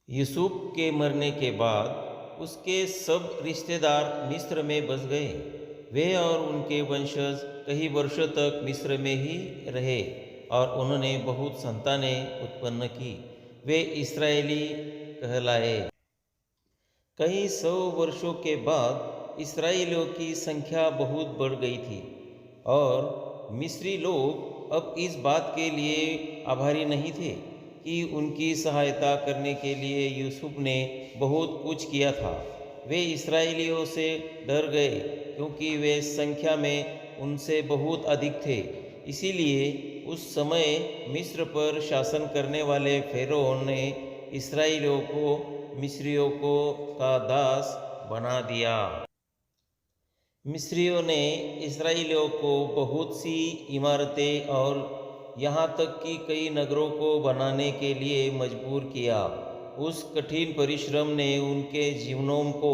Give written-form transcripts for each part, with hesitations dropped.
यूसुफ के मरने के बाद उसके सब रिश्तेदार मिस्र में बस गए। वे और उनके वंशज कई वर्षों तक मिस्र में ही रहे और उन्होंने बहुत संतानें उत्पन्न की। वे इस्राएली कहलाए। कई सौ वर्षों के बाद इस्राएलियों की संख्या बहुत बढ़ गई थी और मिस्री लोग अब इस बात के लिए आभारी नहीं थे कि उनकी सहायता करने के लिए यूसुफ ने बहुत कुछ किया था। वे इस्राएलियों से डर गए क्योंकि वे संख्या में उनसे बहुत अधिक थे। इसीलिए उस समय मिस्र पर शासन करने वाले फ़िरौन ने इस्राएलियों को मिस्रियों को का दास बना दिया। मिस्रियों ने इस्राएलियों को बहुत सी इमारतें और यहाँ तक कि कई नगरों को बनाने के लिए मजबूर किया। उस कठिन परिश्रम ने उनके जीवनों को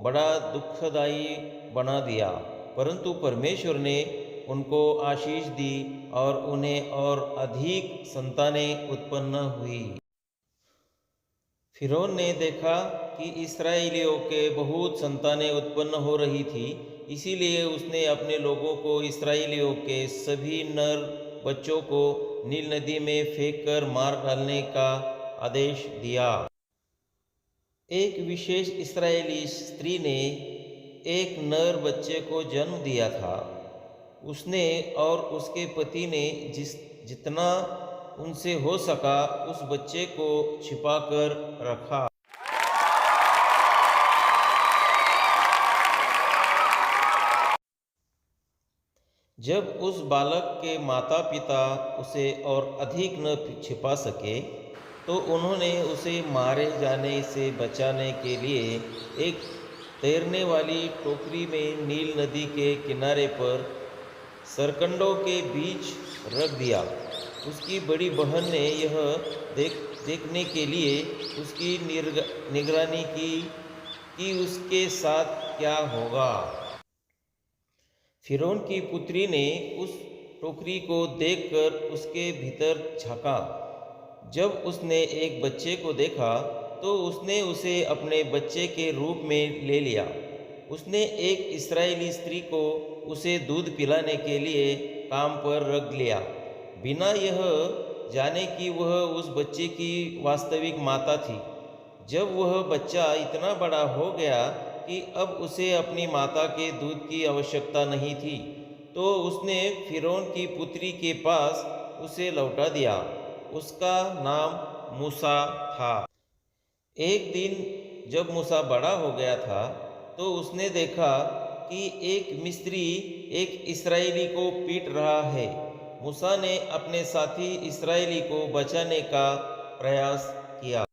बड़ा दुखदायी बना दिया, परंतु परमेश्वर ने उनको आशीष दी और उन्हें और अधिक संतानें उत्पन्न हुई। फ़िरौन ने देखा कि इस्राएलियों के बहुत संतानें उत्पन्न हो रही थी, इसीलिए उसने अपने लोगों को इस्राएलियों के सभी नर बच्चों को नील नदी में फेंककर मार डालने का आदेश दिया। एक विशेष इस्राएली स्त्री ने एक नर बच्चे को जन्म दिया था। उसने और उसके पति ने जितना उनसे हो सका उस बच्चे को छिपाकर रखा। जब उस बालक के माता पिता उसे और अधिक न छिपा सके तो उन्होंने उसे मारे जाने से बचाने के लिए एक तैरने वाली टोकरी में नील नदी के किनारे पर सरकंडों के बीच रख दिया। उसकी बड़ी बहन ने यह देखने के लिए उसकी निगरानी की कि उसके साथ क्या होगा। फ़िरौन की पुत्री ने उस टोकरी को देखकर उसके भीतर झांका। जब उसने एक बच्चे को देखा तो उसने उसे अपने बच्चे के रूप में ले लिया। उसने एक इस्राएली स्त्री को उसे दूध पिलाने के लिए काम पर रख लिया, बिना यह जाने कि वह उस बच्चे की वास्तविक माता थी। जब वह बच्चा इतना बड़ा हो गया कि अब उसे अपनी माता के दूध की आवश्यकता नहीं थी, तो उसने फ़िरौन की पुत्री के पास उसे लौटा दिया। उसका नाम मूसा था। एक दिन जब मूसा बड़ा हो गया था तो उसने देखा कि एक मिस्री एक इस्राएली को पीट रहा है। मूसा ने अपने साथी इस्राएली को बचाने का प्रयास किया।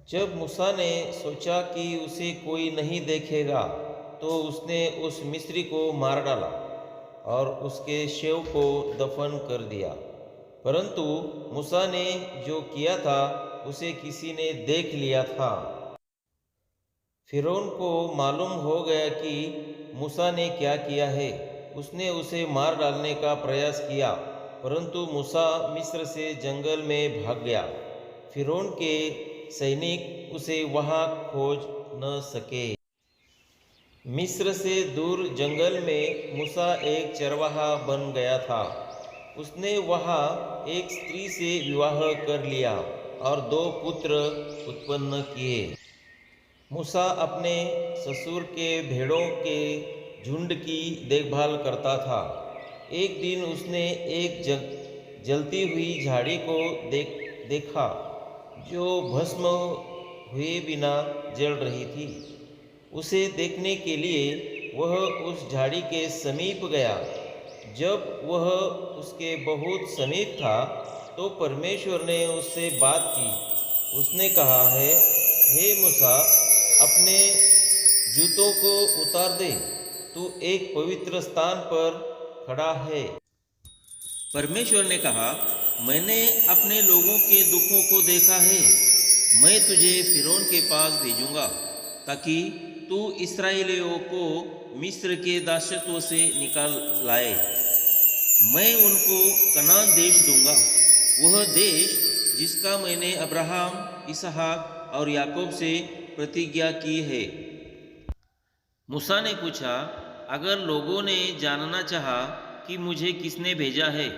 जब मूसा ने सोचा कि उसे कोई नहीं देखेगा तो उसने उस मिस्री को मार डाला और उसके शव को दफन कर दिया। परंतु मूसा ने जो किया था उसे किसी ने देख लिया था। फ़िरौन को मालूम हो गया कि मूसा ने क्या किया है। उसने उसे मार डालने का प्रयास किया, परंतु मूसा मिस्र से जंगल में भाग गया। फ़िरौन के सैनिक उसे वहाँ खोज न सके। मिस्र से दूर जंगल में मूसा एक चरवाहा बन गया था। उसने वहाँ एक स्त्री से विवाह कर लिया और 2 पुत्र उत्पन्न किए। मूसा अपने ससुर के भेड़ों के झुंड की देखभाल करता था। एक दिन उसने एक जलती हुई झाड़ी को देखा जो भस्म हुए बिना जल रही थी। उसे देखने के लिए वह उस झाड़ी के समीप गया। जब वह उसके बहुत समीप था तो परमेश्वर ने उससे बात की। उसने कहा है, हे मूसा, अपने जूतों को उतार दे, तू एक पवित्र स्थान पर खड़ा है। परमेश्वर ने कहा, मैंने अपने लोगों के दुखों को देखा है। मैं तुझे फ़िरौन के पास भेजूंगा ताकि तू इस्राएलियों को मिस्र के दासत्व से निकाल लाए। मैं उनको कनान देश दूंगा, वह देश जिसका मैंने अब्राहम, इसहाक और याकूब से प्रतिज्ञा की है। मूसा ने पूछा, अगर लोगों ने जानना चाहा कि मुझे किसने भेजा है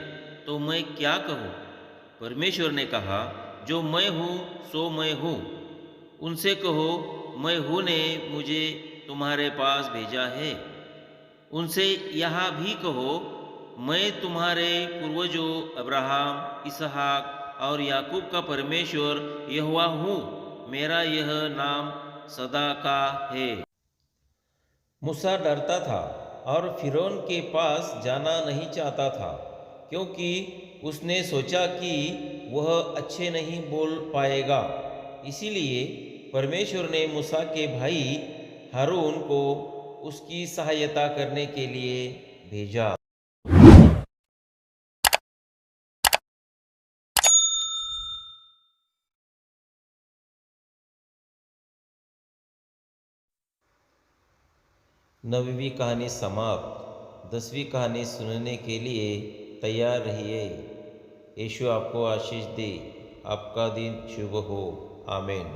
तो मैं क्या कहूँ? परमेश्वर ने कहा, जो मैं हूँ सो मैं हूँ। उनसे कहो, मैं हूँ ने मुझे तुम्हारे पास भेजा है। उनसे यह भी कहो, मैं तुम्हारे पूर्वजों अब्राहम, इसहाक और याकूब का परमेश्वर यहोवा हूँ। मेरा यह नाम सदा का है। मूसा डरता था और फिरौन के पास जाना नहीं चाहता था, क्योंकि उसने सोचा कि वह अच्छे नहीं बोल पाएगा। इसीलिए परमेश्वर ने मूसा के भाई हारून को उसकी सहायता करने के लिए भेजा। नवीं कहानी समाप्त। 10वीं कहानी सुनने के लिए तैयार रहिए। यीशु आपको आशीष दे। आपका दिन शुभ हो। आमीन।